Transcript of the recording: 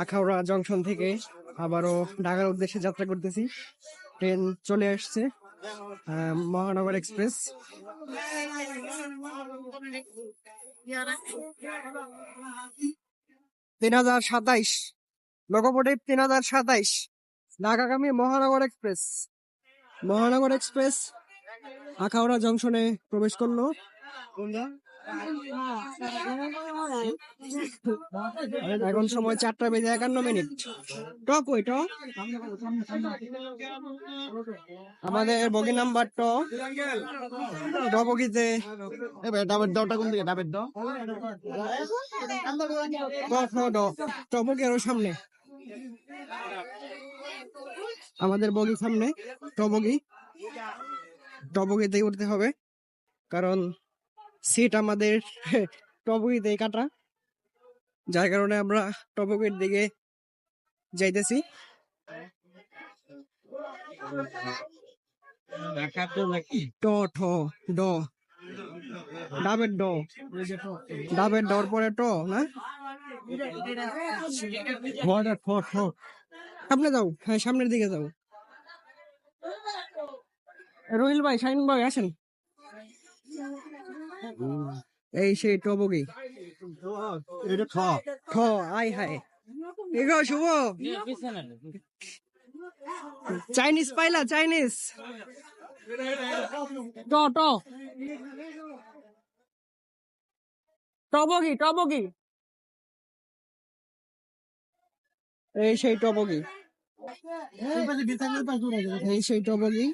Akhaura junction থেকে আবারও ঢাকার উদ্দেশ্যে যাত্রা করতেছি। ট্রেন চলে আসছে, মহানগর এক্সপ্রেস। 3027 লোকোমোটিভ 3027 ঢাকাগামী মহানগর এক্সপ্রেস। মহানগর এক্সপ্রেস আখাউড়া জংশনে প্রবেশ করলো। এখন সময় 4:51। টক ওই ট আমাদের বগি নাম্বার বগিতে ডাবের দটা কোন দিকে? ডাবের বগি আরো সামনে, আমাদের বগি সামনে। টবগিতেই উঠতে হবে, কারণ সিট আমাদের টবগিতেই কাটা, যার কারণে আমরা টবগির দিকে যাইতেছি। ডাবের ডর পরে ট না, সামনে যাও, হ্যাঁ সামনের দিকে যাও। রোহিল ভাই, শাহিন ভাই আসেন। এই সেই টবগি আই হাই শুভ চাইনিজ পাইলা? চাইনিজ টবগি এই সেই টবগি, এই সেই টবগি।